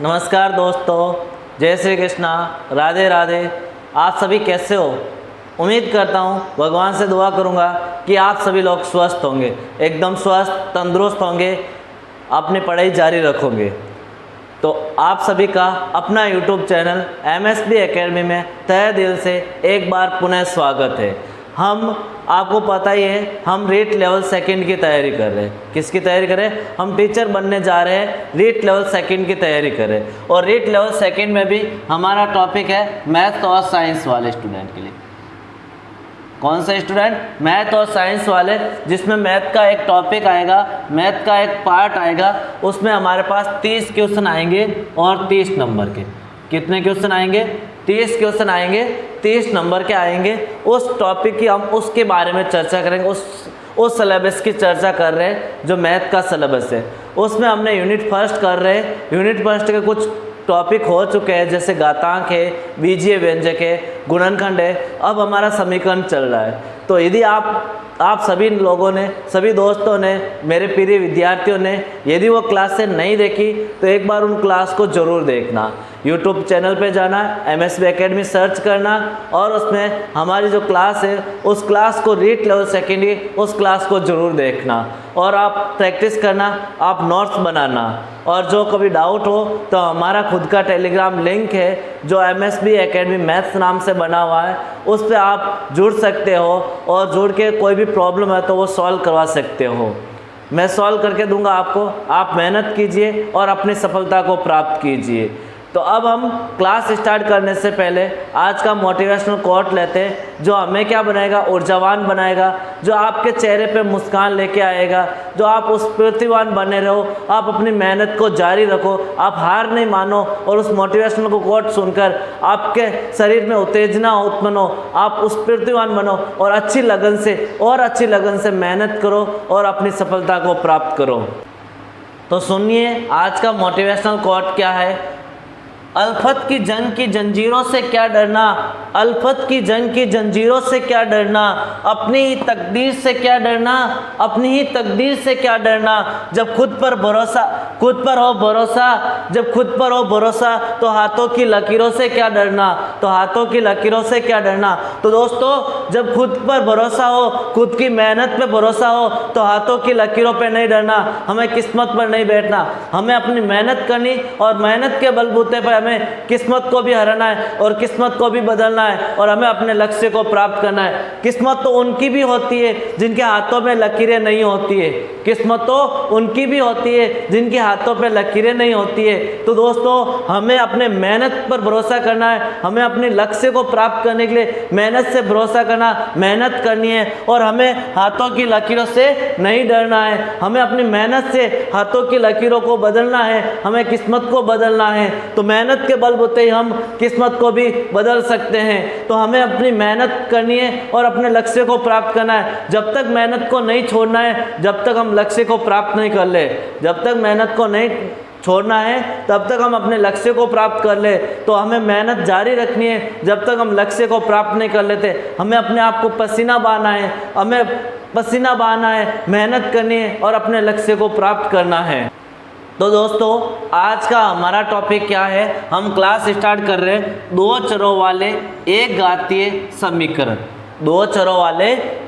नमस्कार दोस्तों, जय श्री कृष्णा, राधे राधे। आप सभी कैसे हो? उम्मीद करता हूँ, भगवान से दुआ करूँगा कि आप सभी लोग स्वस्थ होंगे, एकदम स्वस्थ तंदुरुस्त होंगे, अपनी पढ़ाई जारी रखोगे। तो आप सभी का अपना YouTube चैनल MSB एकेडमी में तहे दिल से एक बार पुनः स्वागत है। आपको पता ही है, हम रीट लेवल सेकंड की तैयारी कर रहे हैं। किसकी तैयारी कर रहे हैं? हम टीचर बनने जा रहे हैं, रीट लेवल सेकंड की तैयारी कर रहे हैं। और रीट लेवल सेकंड में भी हमारा टॉपिक है मैथ और साइंस वाले स्टूडेंट के लिए। कौन सा स्टूडेंट? मैथ और साइंस वाले, जिसमें मैथ का एक टॉपिक आएगा, मैथ का एक पार्ट आएगा। उसमें हमारे पास 30 क्वेश्चन आएंगे और 30 नंबर के। कितने क्वेश्चन आएंगे? 30 क्वेश्चन आएंगे, 30 नंबर के आएंगे। उस टॉपिक की हम उसके बारे में चर्चा करेंगे। उस सिलेबस की चर्चा कर रहे हैं जो मैथ का सिलेबस है। उसमें हमने यूनिट फर्स्ट कर रहे हैं। यूनिट फर्स्ट के कुछ टॉपिक हो चुके हैं, जैसे घातांक है, बीजीय व्यंजक है, गुणनखंड है। अब हमारा समीकरण चल रहा है। तो यदि आप सभी लोगों ने, सभी दोस्तों ने, मेरे प्रिय विद्यार्थियों ने यदि वो क्लासें नहीं देखी तो एक बार उन क्लास को ज़रूर देखना। यूट्यूब चैनल पे जाना, MSB एकेडमी सर्च करना और उसमें हमारी जो क्लास है उस क्लास को, रीट लेवल सेकेंड की उस क्लास को ज़रूर देखना। और आप प्रैक्टिस करना, आप नोट्स बनाना। और जो कभी डाउट हो तो हमारा खुद का टेलीग्राम लिंक है जो MSB एकेडमी मैथ्स नाम से बना हुआ है, उस पर आप जुड़ सकते हो और जुड़ के कोई भी प्रॉब्लम है तो वो सॉल्व करवा सकते हो। मैं सॉल्व करके दूंगा आपको। आप मेहनत कीजिए और अपनी सफलता को प्राप्त कीजिए। तो अब हम क्लास स्टार्ट करने से पहले आज का मोटिवेशनल कोट लेते हैं, जो हमें क्या बनाएगा? ऊर्जावान बनाएगा, जो आपके चेहरे पे मुस्कान लेके आएगा, जो आप उस प्रतिवान बने रहो, आप अपनी मेहनत को जारी रखो, आप हार नहीं मानो। और उस मोटिवेशनल को कोट सुनकर आपके शरीर में उत्तेजना उत्पन्न हो, आप उस प्रतिवान बनो और अच्छी लगन से मेहनत करो और अपनी सफलता को प्राप्त करो। तो सुनिए, आज का मोटिवेशनल कोट क्या है। अल्फत की जंग की जंजीरों से क्या डरना, अल्फत की जंग की जंजीरों से क्या डरना, अपनी ही तकदीर से क्या डरना, अपनी ही तकदीर से क्या डरना। जब खुद पर हो भरोसा, जब खुद पर हो भरोसा तो हाथों की लकीरों से क्या डरना, तो हाथों की लकीरों से क्या डरना। तो दोस्तों, जब खुद पर भरोसा हो, खुद की मेहनत पे भरोसा हो तो हाथों की लकीरों पे नहीं डरना। हमें किस्मत पर नहीं बैठना, हमें अपनी मेहनत करनी और मेहनत के बलबूते पर हमें किस्मत को भी हराना है और किस्मत को भी बदलना है और हमें अपने लक्ष्य को प्राप्त करना है। किस्मत तो उनकी भी होती है जिनके हाथों में लकीरें नहीं होती है। किस्मत तो उनकी भी होती है जिनके हाथों पे लकीरें नहीं होती है। तो दोस्तों, हमें अपने मेहनत पर भरोसा करना है। हमें अपने लक्ष्य को प्राप्त करने के लिए मेहनत से भरोसा करना, मेहनत करनी है और हमें हाथों की लकीरों से नहीं डरना है। हमें अपनी मेहनत से हाथों की लकीरों को बदलना है, हमें किस्मत को बदलना है। तो मेहनत के बलबूते ही हम किस्मत को भी बदल सकते हैं। तो हमें अपनी मेहनत करनी है और अपने लक्ष्य को प्राप्त करना है। जब तक मेहनत को नहीं छोड़ना है, जब तक हम लक्ष्य को प्राप्त नहीं कर ले, जब तक मेहनत को नहीं छोड़ना है तब तक हम अपने लक्ष्य को प्राप्त कर ले। तो हमें मेहनत जारी रखनी है जब तक हम लक्ष्य को प्राप्त नहीं कर लेते। हमें अपने आप को पसीना बहाना है, मेहनत करनी है और अपने लक्ष्य को प्राप्त करना है। तो दोस्तों, आज का हमारा टॉपिक क्या है? हम क्लास स्टार्ट कर रहे हैं दो चरों वाले एक घातीय समीकरण। दो चरों वाले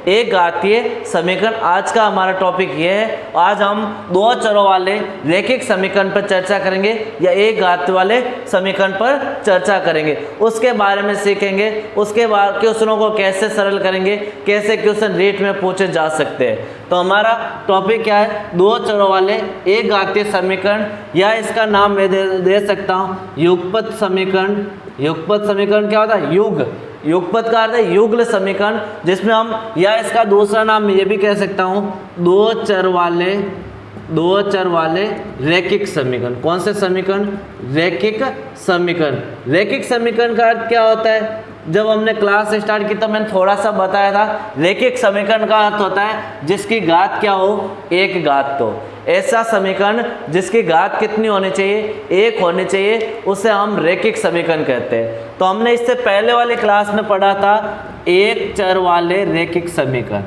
एक घातीय समीकरण आज का हमारा टॉपिक ये है। आज हम दो चरों वाले रैखिक समीकरण पर चर्चा करेंगे या एक घात वाले समीकरण पर चर्चा करेंगे। उसके बारे में सीखेंगे। उसके बाद क्वेश्चनों को कैसे सरल करेंगे, कैसे क्वेश्चन रीट में पूछे जा सकते हैं। तो हमारा टॉपिक क्या है? दो चरों वाले एक घातीय समीकरण, या इसका नाम मैं दे सकता हूँ युगपत समीकरण। युगपत समीकरण क्या होता है? युगपत का अर्थ है युग्ल समीकरण, जिसमें हम, या इसका दूसरा नाम ये भी कह सकता हूँ दो चर वाले रैखिक समीकरण। कौन से समीकरण? रैखिक समीकरण। रैखिक समीकरण का अर्थ क्या होता है? जब हमने क्लास स्टार्ट की तो मैंने थोड़ा सा बताया था। रैखिक समीकरण का अर्थ होता है जिसकी घात क्या हो? एक घात। तो ऐसा समीकरण जिसकी घात कितनी होनी चाहिए? एक होनी चाहिए, उसे हम रैखिक समीकरण कहते हैं। तो हमने इससे पहले वाली क्लास में पढ़ा था एक चर वाले रैखिक समीकरण।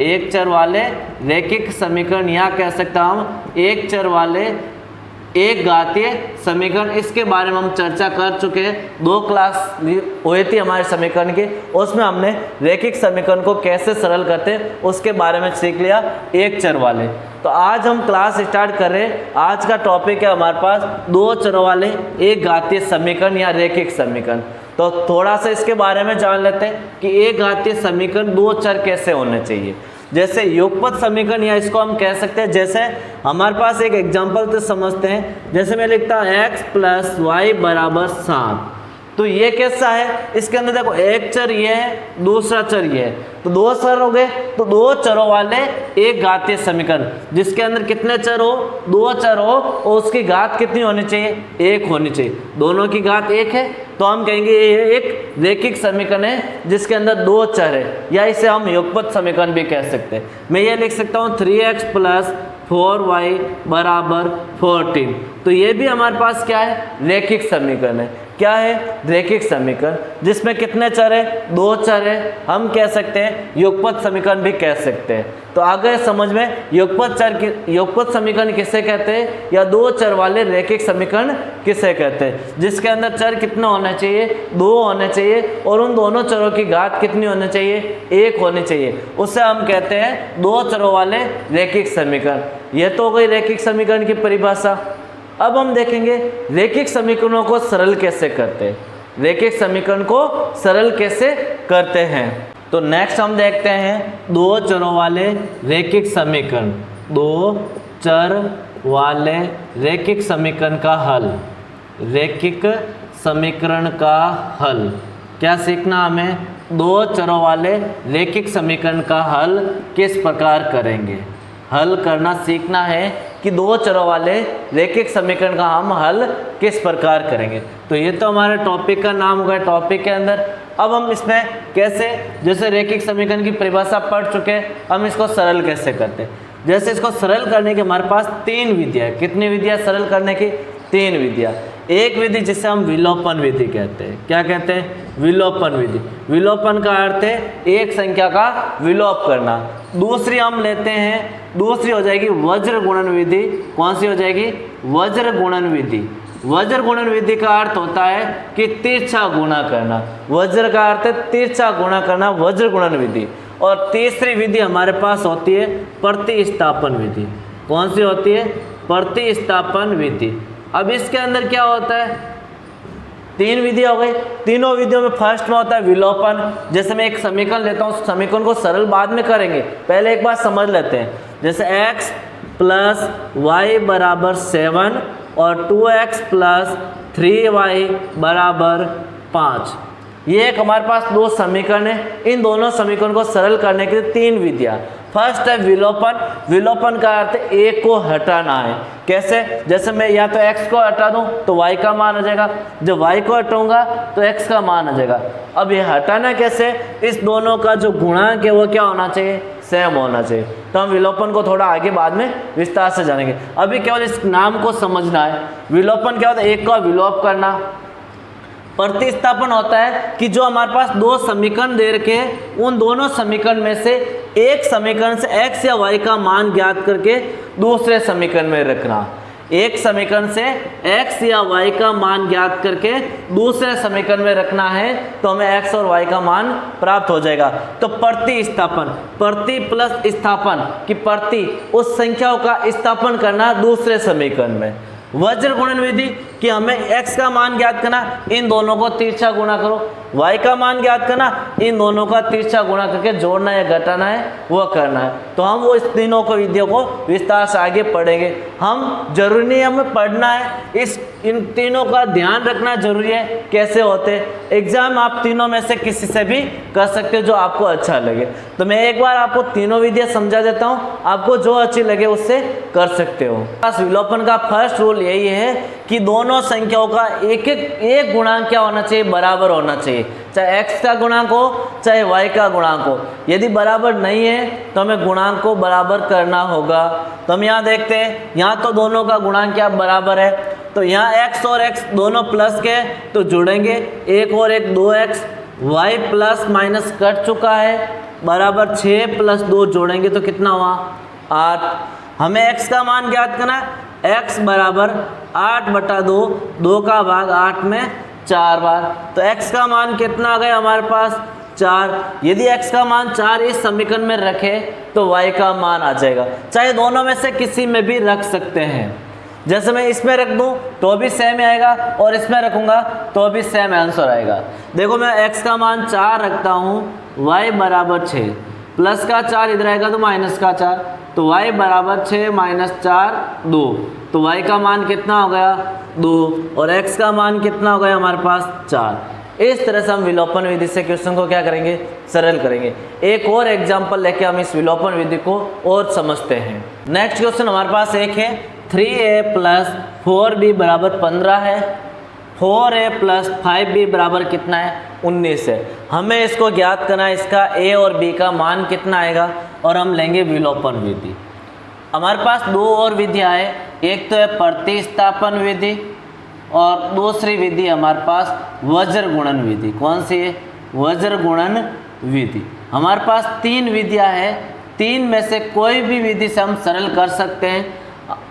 एक चर वाले रैखिक समीकरण, यहाँ कह सकता हूँ एक चर वाले एक घातीय समीकरण, इसके बारे में हम चर्चा कर चुके हैं। 2 क्लास हुई थी हमारे समीकरण की, उसमें हमने रैखिक समीकरण को कैसे सरल करते हैं उसके बारे में सीख लिया, एक चर वाले। तो आज हम क्लास स्टार्ट कर रहे हैं। आज का टॉपिक है हमारे पास 2 चरों वाले एक घातीय समीकरण या रैखिक समीकरण। तो थोड़ा सा इसके बारे में जान लेते हैं कि एक घातीय समीकरण 2 चर कैसे होने चाहिए। जैसे युगपत समीकरण, या इसको हम कह सकते हैं, जैसे हमारे पास एक एग्जांपल तो समझते हैं। जैसे मैं लिखता हूँ x + y = 7, तो ये कैसा है, इसके अंदर देखो एक चर ये है, दूसरा चर ये है, तो 2 चर हो गए। तो 2 चरों वाले एक घातीय समीकरण जिसके अंदर कितने चर हो, 2 चर हो, और उसकी घात कितनी होनी चाहिए, 1 होनी चाहिए। दोनों की घात 1 है, तो हम कहेंगे ये एक रैखिक समीकरण है जिसके अंदर 2 चर है, या इसे हम युगपत समीकरण भी कह सकते हैं। मैं ये लिख सकता हूँ 3x + 4y = 14। तो ये भी हमारे पास क्या है, रैखिक समीकरण है। क्या है, रैखिक समीकरण जिसमें कितने चर है, 2 चर है, हम कह सकते हैं युगपत समीकरण भी कह सकते हैं। तो आगे समझ में युगपत समीकरण किसे कहते हैं, या 2 चर वाले रैखिक समीकरण किसे कहते हैं, जिसके अंदर चर कितने होने चाहिए, 2 होने चाहिए, और उन दोनों चरों की घात कितनी होनी चाहिए, 1 होनी चाहिए। उसे हम कहते हैं 2 चरों वाले रैखिक समीकरण। यह तो हो गई रैखिक समीकरण की परिभाषा। अब हम देखेंगे रैखिक समीकरणों को सरल कैसे करते हैं, रैखिक समीकरण को सरल कैसे करते हैं। तो नेक्स्ट हम देखते हैं 2 चरों वाले रैखिक समीकरण, 2 चर वाले रैखिक समीकरण का हल। रैखिक समीकरण का हल क्या सीखना हमें, 2 चरों वाले रैखिक समीकरण का हल किस प्रकार करेंगे। हल करना सीखना है कि 2 चरों वाले रैखिक समीकरण का हम हल किस प्रकार करेंगे। तो ये तो हमारे टॉपिक का नाम होगा, टॉपिक के अंदर। अब हम इसमें कैसे, जैसे रैखिक समीकरण की परिभाषा पढ़ चुके हैं, हम इसको सरल कैसे करते हैं। जैसे इसको सरल करने के हमारे पास 3 विधियाँ, कितनी विधियाँ सरल करने की, 3 विधियाँ। एक विधि जिसे हम विलोपन विधि कहते हैं। क्या कहते हैं, विलोपन विधि। विलोपन का अर्थ है एक संख्या का विलोप करना। दूसरी हम लेते हैं, दूसरी हो जाएगी वज्र गुणन विधि। कौन सी हो जाएगी, वज्र गुणन विधि। वज्र गुणन विधि का अर्थ होता है कि तिरछा गुणा करना। वज्र का अर्थ है तिरछा गुणा करना, वज्र गुणन विधि। और तीसरी विधि हमारे पास होती है प्रतिस्थापन विधि। कौन सी होती है, प्रतिस्थापन विधि। अब इसके अंदर क्या होता है, 3 विधियाँ हो गई। तीनों विधियों में फर्स्ट में होता है विलोपन। जैसे मैं एक समीकरण लेता हूँ, समीकरण को सरल बाद में करेंगे, पहले एक बात समझ लेते हैं। जैसे x + y = 7 और 2x + 3y = 5। ये एक हमारे पास 2 समीकरण है। इन दोनों समीकरण को सरल करने के लिए 3 विधियाँ। फर्स्ट है विलोपन। विलोपन का अर्थ एक को हटाना है। कैसे, जैसे मैं या तो x को हटा दूं तो y का मान आ जाएगा, जब y को हटाऊंगा तो x का मान आ जाएगा। अब ये हटाना कैसे, इस दोनों का जो गुणांक है वो क्या होना चाहिए, सेम होना चाहिए। तो हम विलोपन को थोड़ा आगे बाद में विस्तार से जानेंगे, अभी केवल इस नाम को समझना है। विलोपन क्या होता है, एक का विलोप करना। प्रतिस्थापन होता है कि जो हमारे पास 2 समीकरण दे रखे हैं, उन दोनों समीकरण में से एक समीकरण से x या y का मान ज्ञात करके दूसरे समीकरण में रखना। एक समीकरण से x या y का मान ज्ञात करके दूसरे समीकरण में रखना है, तो हमें x और y का मान प्राप्त हो जाएगा। तो प्रतिस्थापन, प्रति प्लस स्थापन की प्रति उस संख्याओं का स्थापन करना दूसरे समीकरण में। वज्र गुणन विधि कि हमें x का मान ज्ञात करना, इन दोनों को तिरछा गुणा करो। y का मान ज्ञात करना, इन दोनों का तिरछा गुणा करके जोड़ना या घटाना है वो करना है। तो हम वो इस तीनों को विधियों को विस्तार से आगे पढ़ेंगे। हम जरूरी नहीं हमें पढ़ना है, इन तीनों का ध्यान रखना जरूरी है। कैसे होते एग्जाम, आप तीनों में से किसी से भी कर सकते हो जो आपको अच्छा लगे। तो मैं एक बार आपको तीनों विधियाँ समझा देता हूँ, आपको जो अच्छी लगे उससे कर सकते हो। बस विलोपन का फर्स्ट रूल यही है कि दोनों संख्याओं का एक गुणांक क्या होना चाहिए, बराबर होना चाहिए। चाहे x का गुणांक हो चाहे y का गुणांक हो। यदि बराबर नहीं है तो हमें गुणांक को बराबर करना होगा। तो हम यहाँ देखते हैं, यहाँ तो दोनों का गुणांक क्या बराबर है, तो यहाँ x और x दोनों प्लस के तो जुड़ेंगे, 1 और 1 2x, y plus minus cut चुका है, बराबर 6 प्लस 2 जोड़ेंगे तो कितना हुआ 8। हमें x का मान ज्ञात करना है, x बराबर 8/2, 2 का भाग 8 में 4 बार। तो x का मान कितना आ गया हमारे पास 4। यदि x का मान 4 इस समीकरण में रखे तो y का मान आ जाएगा। चाहे दोनों में से किसी में भी रख सकते हैं। जैसे मैं इसमें रख दूं तो भी सेम आएगा और इसमें रखूंगा तो भी सेम आंसर आएगा। देखो मैं x का मान 4 रखता हूं, y बराबर 6, प्लस का 4 इधर आएगा तो माइनस का 4, तो y बराबर 6 माइनस 4 2, तो y का मान कितना हो गया 2 और x का मान कितना हो गया हमारे पास 4। इस तरह से हम विलोपन विधि से क्वेश्चन को क्या करेंगे, सरल करेंगे। एक और एग्जांपल लेके हम इस विलोपन विधि को और समझते हैं। नेक्स्ट क्वेश्चन हमारे पास एक है 3a + 4b बराबर 15 है, 4a + 5b बराबर कितना है 19 है। हमें इसको ज्ञात करना है, इसका a और b का मान कितना आएगा और हम लेंगे विलोपन विधि। हमारे पास दो और विधियाँ है, एक तो है प्रतिस्थापन विधि और दूसरी विधि हमारे पास वज्र गुणन विधि। कौन सी है, वज्र गुणन विधि। हमारे पास 3 विधियाँ हैं, 3 में से कोई भी विधि से हम सरल कर सकते हैं।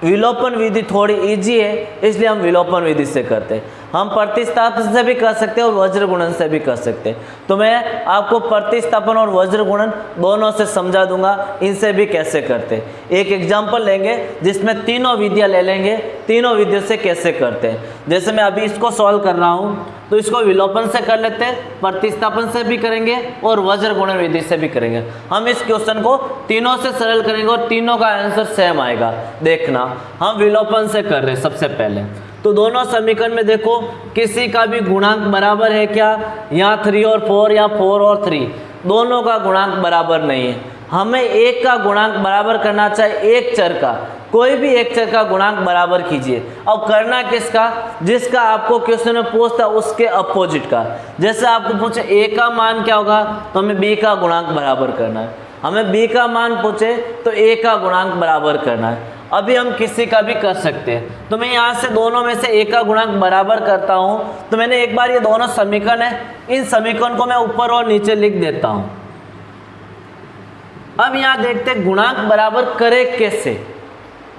विलोपन विधि थोड़ी इजी है इसलिए हम विलोपन विधि से करते हैं। हम प्रतिस्थापन से भी कर सकते हैं और वज्र गुणन से भी कर सकते हैं। तो मैं आपको प्रतिस्थापन और वज्र गुणन दोनों से समझा दूंगा, इनसे भी कैसे करते हैं। एक एग्जांपल लेंगे जिसमें तीनों विधियां ले लेंगे, तीनों विधियों से कैसे करते हैं। जैसे मैं अभी इसको सॉल्व कर रहा हूँ तो इसको विलोपन से कर लेते हैं, प्रतिस्थापन से भी करेंगे और वज्र गुणन विधि से भी करेंगे। हम इस क्वेश्चन को तीनों से सरल करेंगे और तीनों का आंसर सेम आएगा। देखना, हम विलोपन से कर रहे हैं। सबसे पहले तो दोनों समीकरण में देखो किसी का भी गुणांक बराबर है क्या, यहाँ 3 और 4 या 4 और 3 दोनों का गुणांक बराबर नहीं है। हमें एक का गुणांक बराबर करना चाहिए, एक चर का, कोई भी एक चर का गुणांक बराबर कीजिए। अब करना किसका, जिसका आपको क्वेश्चन में पूछता उसके अपोजिट का। जैसे आपको पूछे a का मान क्या होगा तो हमें b का गुणांक बराबर करना है। हमें b का मान पूछे तो a का गुणांक बराबर करना है। अभी हम किसी का भी कर सकते हैं। तो मैं यहाँ से दोनों में से a का गुणांक बराबर करता हूँ। तो मैंने एक बार ये दोनों समीकरण है, इन समीकरण को मैं ऊपर और नीचे लिख देता हूँ। अब यहाँ देखते हैं गुणांक बराबर करे कैसे,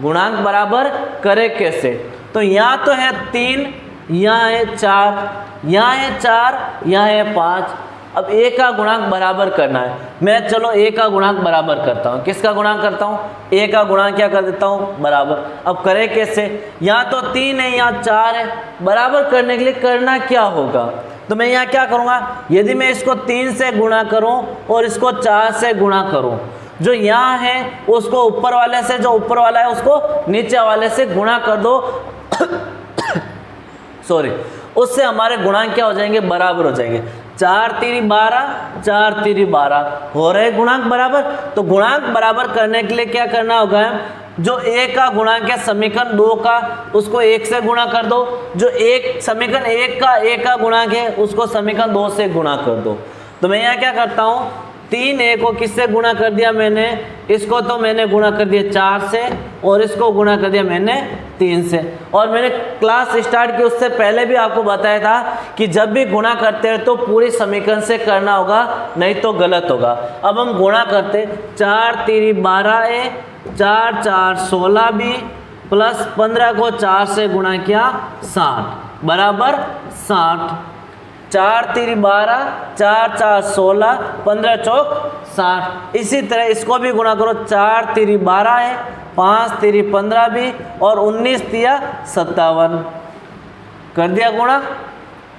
गुणांक बराबर करे कैसे। तो यहाँ तो है 3, यहाँ है 4, यहाँ है 4, यहाँ है 5। अब a का गुणांक बराबर करना है। मैं चलो a का गुणांक बराबर करता हूँ। किसका गुणांक करता हूँ, a का गुणांक क्या कर देता हूँ बराबर। अब करे कैसे, यहाँ तो 3 है, यहाँ 4 है। बराबर करने के लिए करना क्या होगा, तो मैं यहाँ क्या करूँगा, यदि मैं इसको 3 से गुणा करूँ और इसको 4 से गुणा करूँ, जो यहाँ है उसको ऊपर वाले से, जो ऊपर वाला है उसको नीचे वाले से गुणा कर दो सॉरी, उससे हमारे गुणांक क्या हो जाएंगे, बराबर हो जाएंगे। 4 3 12, 4 3 12 हो रहे गुणांक बराबर। तो गुणांक बराबर करने के लिए क्या करना होगा, जो a का गुणांक है समीकरण 2 का उसको 1 से गुणा कर दो, जो एक समीकरण 1 का a का गुणांक है उसको समीकरण 2 से गुणा कर दो। तो मैं यहाँ क्या करता हूँ, 3a को किससे गुणा कर दिया मैंने, इसको तो मैंने गुणा कर दिया 4 से और इसको गुणा कर दिया मैंने 3 से। और मैंने क्लास स्टार्ट की उससे पहले भी आपको बताया था कि जब भी गुणा करते हैं तो पूरी समीकरण से करना होगा, नहीं तो गलत होगा। अब हम गुणा करते, 4 3 12a, 4 4 16b प्लस 15 को 4 से गुणा किया 60 बराबर 60। 4 3 12, 4 4 16, 15 चौक 60। इसी तरह इसको भी गुणा करो, 4 3 12 है, 5 3 15 भी और 19 3 57 कर दिया गुणा।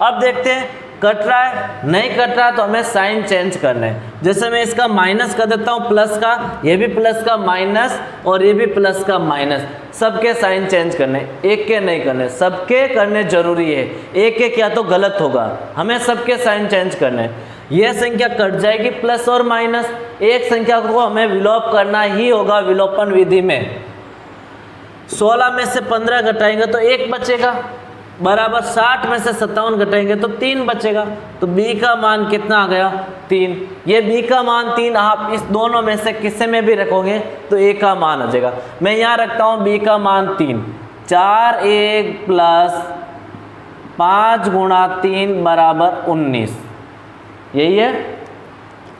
अब देखते हैं कट रहा है नहीं कट रहा, तो हमें साइन चेंज करना है। जैसे मैं इसका माइनस कर देता हूँ प्लस का, ये भी प्लस का माइनस और ये भी प्लस का माइनस, सबके साइन चेंज करने, एक के नहीं करने, सबके करने जरूरी है। एक एक या तो गलत होगा, हमें सबके साइन चेंज करने हैं। यह संख्या कट जाएगी प्लस और माइनस, एक संख्या को हमें विलोप करना ही होगा विलोपन विधि में। 16 में से 15 घटाएंगे तो 1 बचेगा बराबर, 60 में से 57 घटाएंगे तो 3 बचेगा। तो b का मान कितना आ गया 3। ये b का मान 3 आप इस दोनों में से किसी में भी रखोगे तो a का मान आ जाएगा। मैं यहाँ रखता हूँ b का मान 3, 4 1 प्लस 5 गुणा 3 बराबर 19, यही है।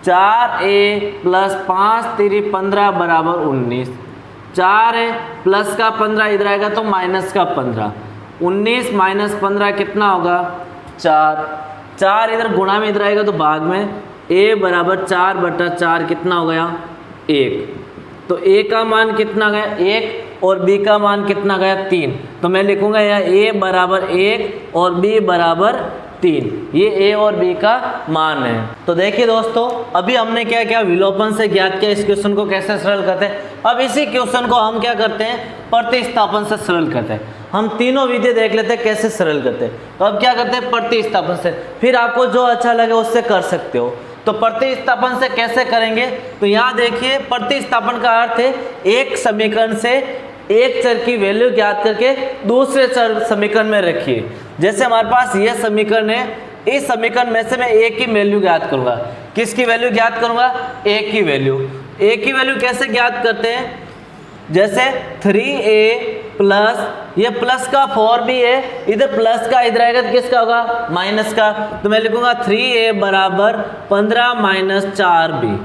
4 1 प्लस 5 3 15 बराबर 19, 4 है प्लस का 15 इधर आएगा तो माइनस का 15, 19 माइनस 15 कितना होगा 4। 4 इधर गुणा में इधर आएगा तो भाग में, a बराबर 4/4 कितना हो गया 1। तो a का मान कितना गया 1 और b का मान कितना गया 3। तो मैं लिखूंगा यहाँ a बराबर 1 और b बराबर 3, ये a और b का मान है। तो देखिए दोस्तों, अभी हमने क्या किया, विलोपन से ज्ञात किया। इस क्वेश्चन को कैसे सरल करते हैं। अब इसी क्वेश्चन को हम क्या करते हैं, प्रतिस्थापन से सरल करते हैं। हम तीनों विधि देख लेते हैं कैसे सरल करते हैं। तो अब क्या करते हैं, प्रतिस्थापन से। फिर आपको जो अच्छा लगे उससे कर सकते हो। तो प्रतिस्थापन से कैसे करेंगे, तो यहाँ देखिए, प्रतिस्थापन का अर्थ है एक समीकरण से एक चर की वैल्यू ज्ञात करके दूसरे चर समीकरण में रखिए। जैसे हमारे पास यह समीकरण है, इस समीकरण में से मैं a की वैल्यू ज्ञात करूंगा। किसकी वैल्यू ज्ञात करूंगा, a की वैल्यू। a की वैल्यू कैसे ज्ञात करते हैं, जैसे 3a प्लस, ये प्लस का 4b है, इधर प्लस का इधर आएगा तो किसका होगा, माइनस का। तो मैं लिखूंगा 3a बराबर 15 माइनस 4b।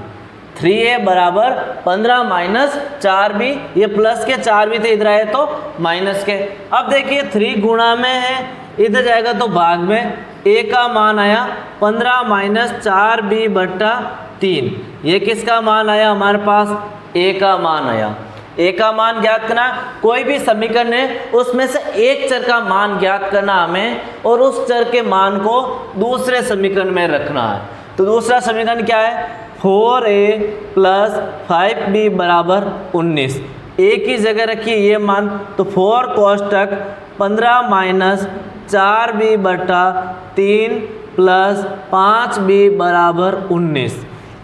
3a बराबर 15 माइनस 4b, ये प्लस के 4b थे, इधर आए तो माइनस के। अब देखिए 3 गुणा में है, इधर जाएगा तो भाग में, a का मान आया 15 माइनस 4b/3। ये किसका मान आया हमारे पास, a का मान आया। a का मान ज्ञात करना, कोई भी समीकरण है उसमें से एक चर का मान ज्ञात करना हमें, और उस चर के मान को दूसरे समीकरण में रखना है। तो दूसरा समीकरण क्या है, 4a प्लस 5b बराबर 19। a की जगह रखिए ये मान, तो 4 कोष्टक 15 माइनस 4b/3 प्लस 5b बराबर 19।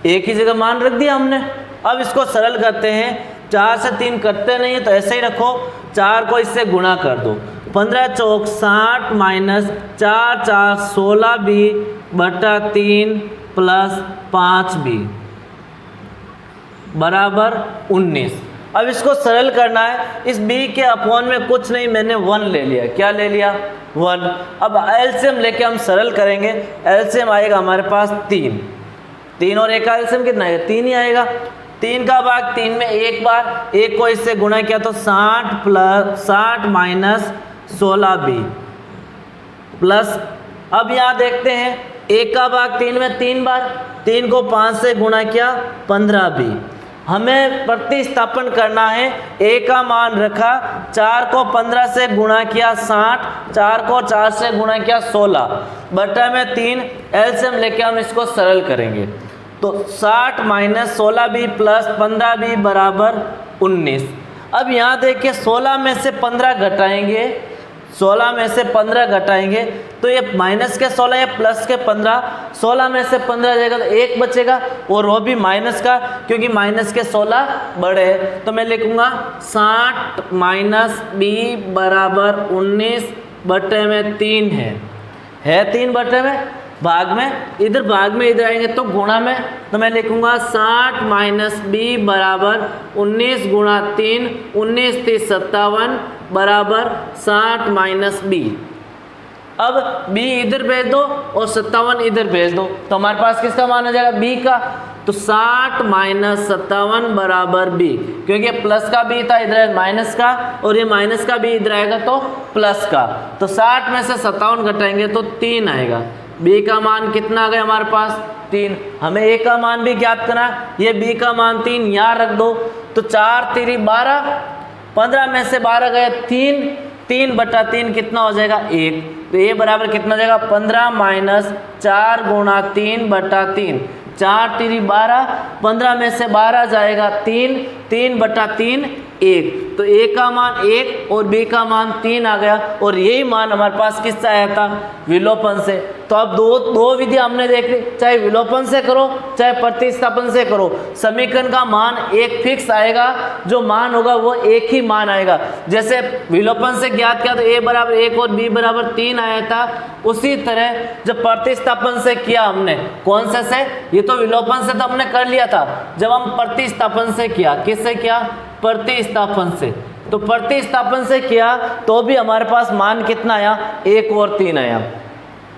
a की जगह मान रख दिया हमने। अब इसको सरल करते हैं। 4 से 3 कटते नहीं है तो ऐसे ही रखो, 4 को इससे गुणा कर दो। 15 चौक 60 माइनस 4 4 16b/3 प्लस 5b बराबर 19। अब इसको सरल करना है। इस b के अपॉन में कुछ नहीं, मैंने 1 ले लिया। क्या ले लिया, 1। अब एलसीएम लेके हम सरल करेंगे। एलसीएम आएगा हमारे पास 3। 3 और 1 का एलसीएम कितना है, 3 ही आएगा। 3 का भाग 3 में एक बार, 1 को इससे गुणा किया तो 60 माइनस 16b प्लस, अब यहाँ देखते हैं 1 का भाग 3 में 3 बार, 3 को 5 से गुणा किया 15b। हमें प्रतिस्थापन करना है। a का मान रखा, 4 को 15 से गुणा किया 60, 4 को 4 से गुणा किया 16 बटा में 3। एलसीएम लेके हम इसको सरल करेंगे। तो 60 माइनस 16b प्लस 15b बराबर 19। अब यहाँ देखिए 16 में से 15 घटाएंगे, 16 में से 15 घटाएंगे तो ये माइनस के 16 या प्लस के 15। 16 में से 15 जाएगा तो 1 बचेगा, और वो भी माइनस का, क्योंकि माइनस के 16 बड़े हैं। तो मैं लिखूंगा 60 माइनस b बराबर 19 बटे में 3 है 3 बटे में, भाग में, इधर भाग में इधर आएंगे तो गुणा में। तो मैं लिखूंगा 60 माइनस b बराबर 19 गुणा 3, 19 3 57 बराबर 60 माइनस b। अब b इधर भेज दो और 57 इधर भेज दो, तो हमारे पास किसका मान आ जाएगा, b का। तो 60 माइनस 57 बराबर b, क्योंकि प्लस का b था, इधर माइनस का, और ये माइनस का b इधर आएगा तो प्लस का। तो 60 में से 57 घटाएंगे तो 3 आएगा। b का मान कितना आ गया हमारे पास, 3। हमें a का मान भी ज्ञात करना, ये b का मान 3 यहाँ रख दो। तो 4 3 12, 15 में से 12 गए 3, 3 बटा 3 कितना हो जाएगा, 1। तो a बराबर कितना हो जाएगा, 15 माइनस 4 गुणा 3 बटा 3। 4 3 12, 15 में से 12 जाएगा 3, 3 बटा 3 1। तो a का मान 1 और b का मान 3 आ गया, और यही मान हमारे पास किससे आया था, विलोपन से। तो अब दो विधि हमने देख ली, चाहे विलोपन से करो चाहे प्रतिस्थापन से करो, समीकरण का मान एक फिक्स आएगा, जो मान होगा वो एक ही मान आएगा। जैसे विलोपन से ज्ञात किया तो a बराबर 1 और b बराबर 3 आया था, उसी तरह जब प्रतिस्थापन से किया हमने, कौन से, ये तो विलोपन से तो हमने कर लिया था, जब हम प्रतिस्थापन से किया, किससे किया, प्रतिस्थापन से। तो प्रतिस्थापन से किया तो भी हमारे पास मान कितना आया, 1 और 3 आया।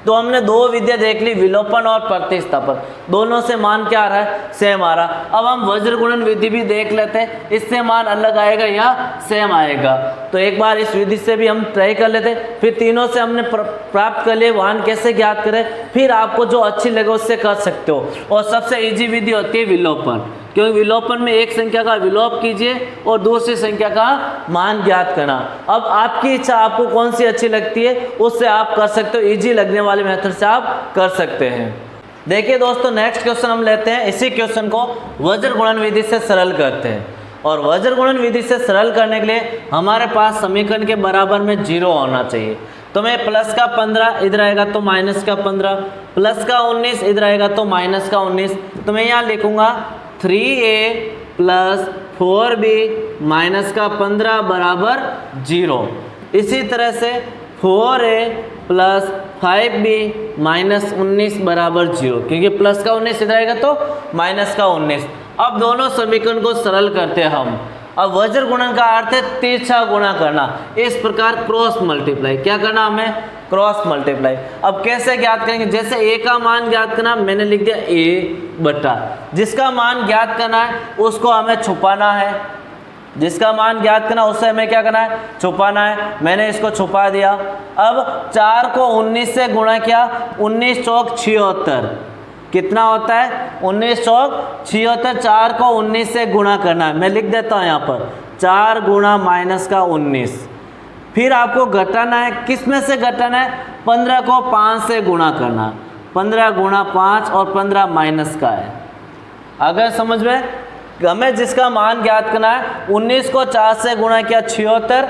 तो हमने दो विद्या देख ली, विलोपन और प्रतिस्थापन, दोनों से मान क्या आ रहा है, सेम आ रहा। अब हम वज्र गुणन विधि भी देख लेते हैं, इससे मान अलग आएगा या सेम आएगा। तो एक बार इस विधि से भी हम ट्राई कर लेते हैं, फिर तीनों से हमने प्राप्त कर लिए मान कैसे ज्ञात करें, फिर आपको जो अच्छी लगे उससे कर सकते हो। और सबसे इजी विधि होती है विलोपन, क्योंकि विलोपन में एक संख्या का विलोप कीजिए और दूसरी संख्या का मान ज्ञात करना। अब आपकी इच्छा, आपको कौन सी अच्छी लगती है उससे आप कर सकते हो, इजी लगने वाले मेथड से आप कर सकते हैं। देखिए दोस्तों, नेक्स्ट क्वेश्चन हम लेते हैं। इसी क्वेश्चन को वज्र गुणन विधि से सरल करते हैं, और वज्र गुणन विधि से सरल करने के लिए हमारे पास समीकरण के बराबर में 0 होना चाहिए। तो मैं प्लस का 15 इधर आएगा तो माइनस का 15, प्लस का 19 इधर आएगा तो माइनस का 19। तो मैं यहाँ लिखूंगा 3a प्लस 4b माइनस का 15 बराबर 0। इसी तरह से 4a प्लस 5b माइनस 19 बराबर 0, क्योंकि प्लस का 19 इधर आएगा तो माइनस का 19। अब दोनों समीकरण को सरल करते हैं हम। अब वज्र गुणन का अर्थ है तिरछा गुणा करना, इस प्रकार क्रॉस मल्टीप्लाई, क्या करना हमें, क्रॉस मल्टीप्लाई। अब कैसे ज्ञात करेंगे, जैसे a का मान ज्ञात करना, मैंने लिख दिया a बटा, जिसका मान ज्ञात करना है उसको हमें छुपाना है, जिसका मान ज्ञात करना उससे हमें क्या करना है, छुपाना है। मैंने इसको छुपा दिया। अब 4 को 19 से गुणा किया, 19 चौक 76, कितना होता है, 19 चौक 76। 4 को 19 से गुणा करना है, मैं लिख देता हूँ यहाँ पर 4 गुणा माइनस का 19। फिर आपको घटाना है, किस में से घटाना है, 15 को 5 से गुणा करना, 15 गुणा 5 और 15 माइनस का है। अगर समझ में, हमें जिसका मान ज्ञात करना है, 19 को 4 से गुणा किया 76,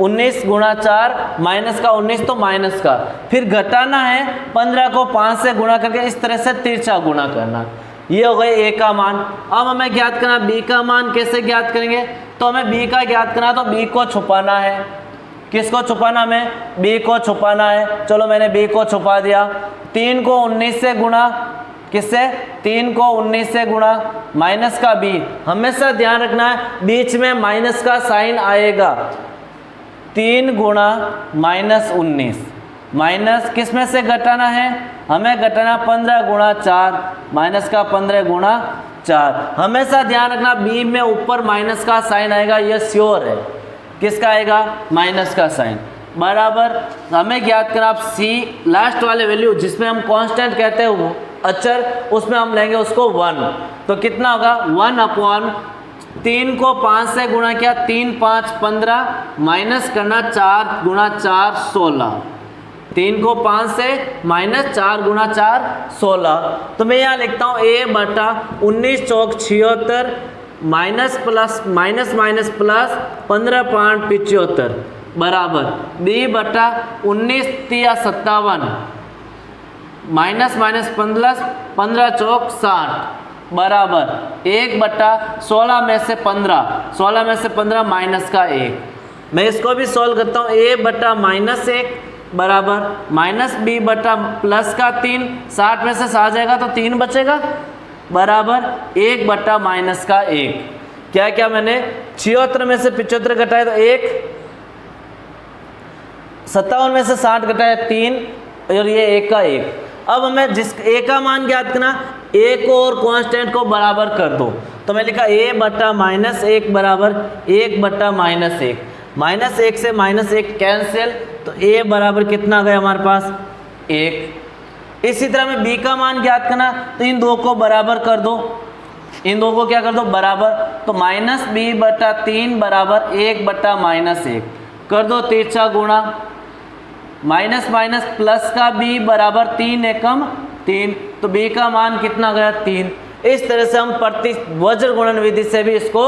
19 गुणा 4 माइनस का 19 तो माइनस का, फिर घटाना है 15 को 5 से गुणा करके, इस तरह से तिरछा गुणा करना। ये हो गई a का मान। अब हमें ज्ञात करना b का मान, कैसे ज्ञात करेंगे, तो हमें b का ज्ञात करना तो b को छुपाना है। किसको छुपाना, हमें b को छुपाना है। चलो मैंने b को छुपा दिया। 3 को 19 से गुणा, किससे, 3 को 19 से गुणा, माइनस का b, हमेशा ध्यान रखना है बीच में माइनस का साइन आएगा। 3 गुणा माइनस 19, माइनस किस में से घटाना है, हमें घटाना 15 गुणा 4 माइनस का 15 गुणा 4। हमेशा ध्यान रखना b में ऊपर माइनस का साइन आएगा, यह श्योर है। किसका आएगा, माइनस का साइन, बराबर। हमें ज्ञात करना आप c लास्ट वाले वैल्यू जिसमें हम कांस्टेंट कहते हैं वो अचर, उसमें हम लेंगे उसको 1। तो कितना होगा, 1/, 3 को 5 से गुणा किया, 3 5 15 माइनस करना 4 गुणा 4 16, 3 को 5 से माइनस 4 गुणा 4 16। तो मैं यहाँ लिखता हूँ a बटा 19 चौक 76 minus plus minus minus plus 15 5 75 बराबर b बटा 19 3 57 माइनस माइनस 15 चौक 60 बराबर 1 बटा 16 में से 15 माइनस का 1। मैं इसको भी सॉल्व करता हूँ, a बटा माइनस 1 बराबर माइनस b बटा प्लस का 3, 60 में से 60 जाएगा तो 3 बचेगा, बराबर 1 बटा माइनस का 1। क्या क्या मैंने 76 में से 75 घटाया तो 1, 57 में से 60 घटाया 3, और ये 1 का 1। अब हमें जिस a का मान ज्ञात करना, a को और कांस्टेंट को बराबर कर दो। तो मैं लिखा a बटा माइनस 1 बराबर 1 बटा माइनस 1, माइनस 1 से माइनस 1 कैंसिल, तो a बराबर कितना आ गया हमारे पास, 1। इसी तरह में b का मान ज्ञात करना, तो इन दो को बराबर कर दो, इन दो को क्या कर दो, बराबर। तो माइनस b बटा 3 बराबर 1 बटा माइनस 1 कर दो, तिरछा गुणा, माइनस माइनस प्लस का b बराबर 3 एकम 3, तो b का मान कितना गया, 3। इस तरह से हम वज्र गुणन विधि से भी इसको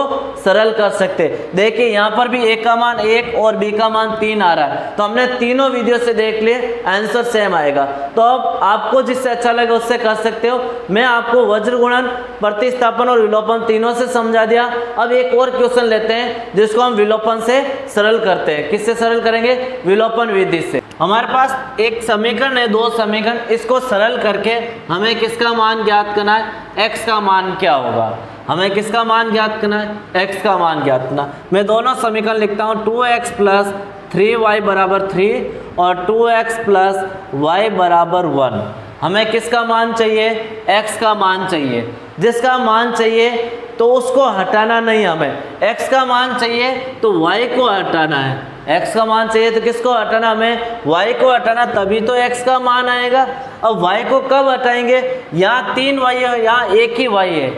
सरल कर सकते हैं। देखिए यहाँ पर भी a का मान 1 और b का मान 3 आ रहा है, तो हमने तीनों वीडियो से देख लिए, आंसर सेम आएगा। तो अब आपको जिससे अच्छा लगे उससे कर सकते हो। मैं आपको वज्र गुणन, प्रतिस्थापन और विलोपन तीनों से समझा दिया। अब एक और क्वेश्चन लेते हैं जिसको हम विलोपन से सरल करते हैं। किससे सरल करेंगे, विलोपन विधि से। हमारे पास एक समीकरण है, दो समीकरण, इसको सरल करके हमें किसका मान ज्ञात करना है, x का मान क्या होगा, हमें किसका मान ज्ञात करना है, x का मान ज्ञात करना। मैं दोनों समीकरण लिखता हूँ, 2x प्लस 3y बराबर 3 और 2x प्लस y बराबर 1। हमें किसका मान चाहिए? x का मान चाहिए। जिसका मान चाहिए तो उसको हटाना नहीं, हमें x का मान चाहिए तो y को हटाना है। x का मान चाहिए तो किसको हटाना? हमें y को हटाना, तभी तो x का मान आएगा। अब y को कब हटाएंगे? यहाँ 3y है, यहाँ एक ही y है,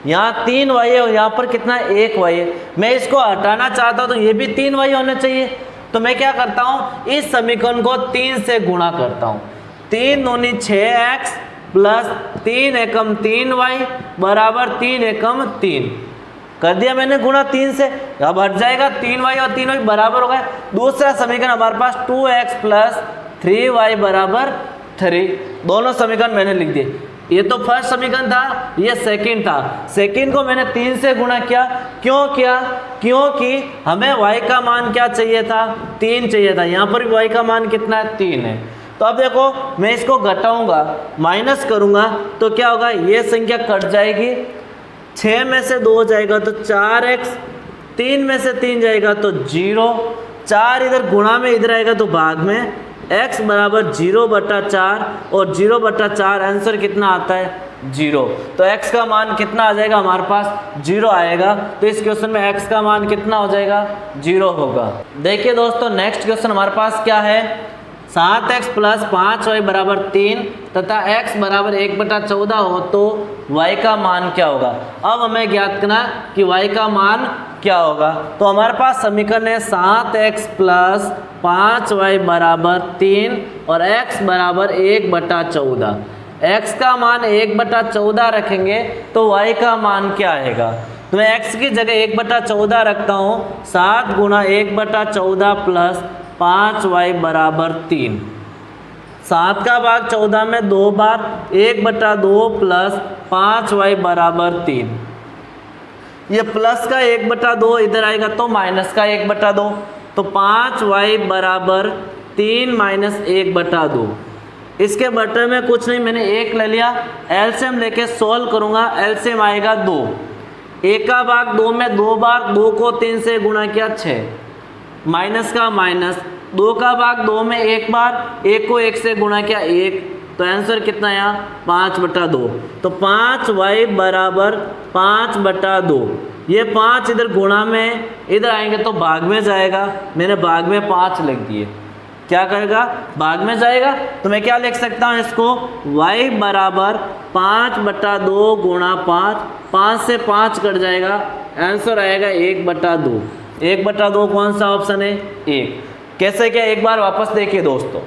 यहाँ 3y है और यहाँ पर कितना? 1y है। मैं इसको हटाना चाहता हूँ तो ये भी 3y होना चाहिए। तो मैं क्या करता हूँ, इस समीकरण को 3 से गुणा करता हूँ। 3 दूनी 6x प्लस 3 एकम 3y बराबर 3 एकम 3 कर दिया मैंने गुणा 3 से। अब हट जाएगा 3y और 3y बराबर हो गए। दूसरा समीकरण हमारे पास 2x प्लस 3y बराबर 3। दोनों समीकरण मैंने लिख दिए। ये तो फर्स्ट समीकरण था, ये सेकंड था। सेकंड को मैंने 3 से गुणा किया। क्यों किया? क्योंकि हमें y का मान क्या चाहिए था? 3 चाहिए था। यहाँ पर भी y का मान कितना है? 3 है। तो अब देखो, मैं इसको घटाऊंगा, माइनस करूंगा तो क्या होगा? ये संख्या कट जाएगी, 6 में से 2 जाएगा तो 4x, 3 में से 3 जाएगा तो 0, 4 इधर गुणा में इधर आएगा तो भाग में, x बराबर 0/4 और 0/4 आंसर कितना आता है? 0। तो x का मान कितना आ जाएगा हमारे पास? 0 आएगा। तो इस क्वेश्चन में x का मान कितना हो जाएगा? 0 होगा। देखिए दोस्तों, नेक्स्ट क्वेश्चन हमारे पास क्या है? 7x प्लस 5y बराबर 3 तथा x बराबर 1/14 हो तो y का मान क्या होगा? अब हमें ज्ञात करना कि y का मान क्या होगा। तो हमारे पास समीकरण है 7x प्लस 5y बराबर 3 और x बराबर 1/14। x का मान 1/14 रखेंगे तो y का मान क्या आएगा? तो मैं x की जगह 1/14 रखता हूँ। 7 गुणा 1/14 प्लस 5y बराबर 3। 7 का भाग 14 में 2 बार, 1/2 प्लस 5y बराबर 3। ये प्लस का 1/2 इधर आएगा तो माइनस का 1/2, तो 5y बराबर 3 माइनस 1/2। इसके बटे में कुछ नहीं, मैंने 1 ले लिया, एलसीएम लेके सोल्व करूँगा। एलसीएम आएगा 2, 1 का भाग 2 में 2 बार, 2 को 3 से गुणा किया 6, माइनस का माइनस, 2 का भाग 2 में 1 बार, 1 को 1 से गुणा किया 1, तो आंसर कितना आया? 5/2। तो 5y बराबर 5/2। ये 5 इधर गुणा में इधर आएंगे तो भाग में जाएगा। मैंने भाग में 5 लिख दिए। क्या करेगा? भाग में जाएगा। तो मैं क्या लिख सकता हूँ इसको? y बराबर 5/2 गुणा 5, 5 से 5 कट जाएगा, आंसर आएगा 1/2। 1/2 कौन सा ऑप्शन है? 1। कैसे क्या? एक बार वापस देखिए दोस्तों,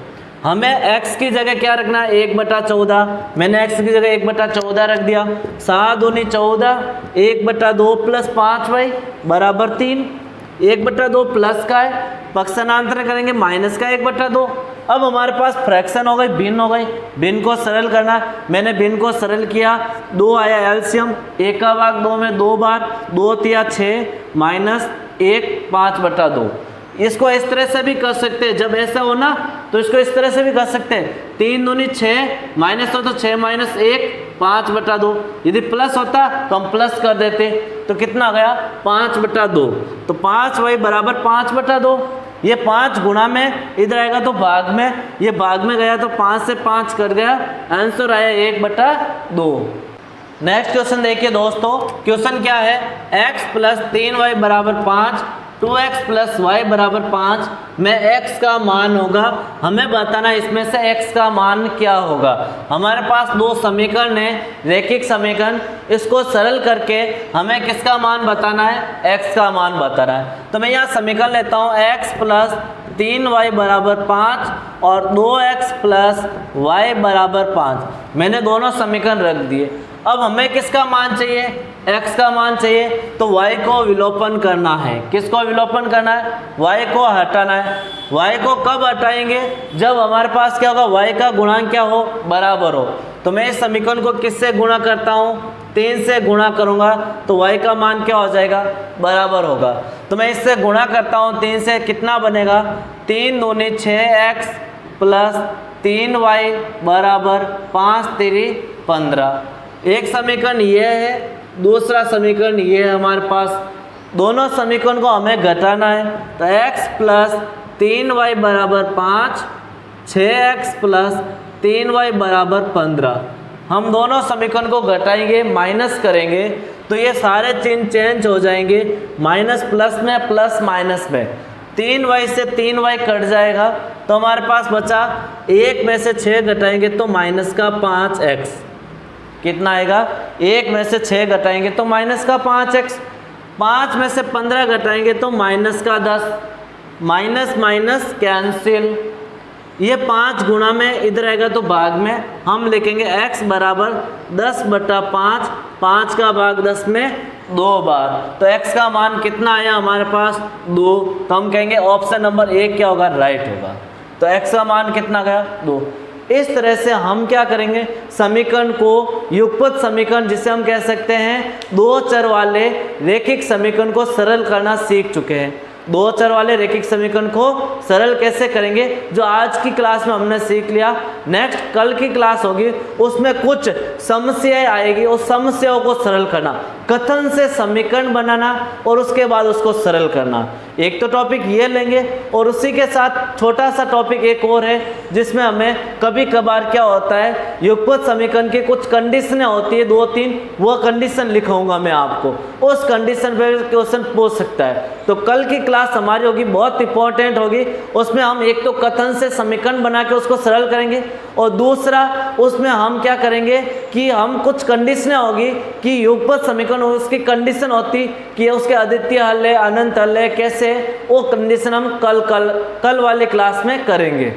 हमें x की जगह क्या रखना है? 1/14। मैंने x की जगह 1/14 रख दिया। 7 दूनी 14, 1/2 प्लस 5y बराबर 3। 1/2 प्लस का है, पक्षांतर करेंगे माइनस का 1/2। अब हमारे पास फ्रैक्शन हो गई, भिन्न हो गई। भिन्न को सरल करना, मैंने भिन्न को सरल किया। 2 आया एलसीएम, 1 का भाग 2 में 2 बार, 2 तिया 6 माइनस 1 5/2। इसको इस तरह से भी कर सकते हैं, जब ऐसा हो ना तो इसको इस तरह से भी कर सकते हैं। 3 दूनी 6 माइनस हो तो 6 माइनस 1 5/2। यदि प्लस होता तो हम प्लस कर देते, तो कितना गया? 5/2। तो 5y बराबर 5/2। ये 5 गुणा में इधर आएगा तो भाग में, ये भाग में गया तो 5 से 5 कर गया, आंसर आया 1/2। नेक्स्ट क्वेश्चन देखिए दोस्तों, क्वेश्चन क्या है? x प्लस 3y बराबर 5, 2x प्लस वाई बराबर 5 में x का मान होगा। हमें बताना इसमें से x का मान क्या होगा। हमारे पास 2 समीकरण है, रैखिक समीकरण। इसको सरल करके हमें किसका मान बताना है? x का मान बताना है। तो मैं यहाँ समीकरण लेता हूँ, x प्लस 3y बराबर 5 और 2x प्लस y बराबर 5। मैंने दोनों समीकरण रख दिए। अब हमें किसका मान चाहिए? x का मान चाहिए, तो y को विलोपन करना है। किसको विलोपन करना है? y को हटाना है। y को कब हटाएंगे? जब हमारे पास क्या होगा? y का गुणांक क्या हो? बराबर हो। तो मैं इस समीकरण को किससे गुणा करता हूँ? 3 से गुणा करूँगा तो y का मान क्या हो जाएगा? बराबर होगा। तो मैं इससे गुणा करता हूँ 3 से, कितना बनेगा? 3 दूनी 6x प्लस 3y बराबर 5 3 15। एक समीकरण ये है, दूसरा समीकरण ये है हमारे पास। दोनों समीकरण को हमें घटाना है, तो x प्लस 3y बराबर 5, 6x प्लस 3y बराबर 15। हम दोनों समीकरण को घटाएंगे, माइनस करेंगे तो ये सारे चिन्ह चेंज हो जाएंगे, माइनस प्लस में, प्लस माइनस में। 3y से 3y कट जाएगा तो हमारे पास बचा 1 में से 6 घटाएंगे तो माइनस का 5x। कितना आएगा? 1 में से 6 घटाएंगे तो माइनस का 5x। 5 में से 15 घटाएंगे तो माइनस का 10। माइनस माइनस कैंसिल, ये 5 गुणा में इधर आएगा तो भाग में हम लिखेंगे x बराबर 10/5, 5 का भाग 10 में 2 बार। तो x का मान कितना आया हमारे पास? 2। तो हम कहेंगे ऑप्शन नंबर 1 क्या होगा? राइट होगा। तो x का मान कितना गया? 2। इस तरह से हम क्या करेंगे, समीकरण को युगपत समीकरण जिसे हम कह सकते हैं 2 चर वाले रैखिक समीकरण को सरल करना सीख चुके हैं। 2 चर वाले रैखिक समीकरण को सरल कैसे करेंगे, जो आज की क्लास में हमने सीख लिया। नेक्स्ट कल की क्लास होगी, उसमें कुछ समस्याएं आएगी, उस समस्याओं को सरल करना, कथन से समीकरण बनाना और उसके बाद उसको सरल करना। एक तो टॉपिक ये लेंगे और उसी के साथ छोटा सा टॉपिक एक और है जिसमें हमें कभी कभार क्या होता है, युगपत समीकरण की कुछ कंडीशनें होती है 2-3, वो कंडीशन लिखाऊंगा मैं आपको, उस कंडीशन पे क्वेश्चन पूछ सकता है। तो कल की क्लास हमारी होगी बहुत इंपॉर्टेंट होगी, उसमें हम एक तो कथन से समीकरण बना के उसको सरल करेंगे और दूसरा उसमें हम क्या करेंगे कि हम कुछ कंडीशनें होगी कि युगपत समीकरण उसकी कंडीशन होती कि उसके अद्वितीय हल है, अनंत हल है, कैसे, वो कंडीशन हम कल वाले क्लास में करेंगे।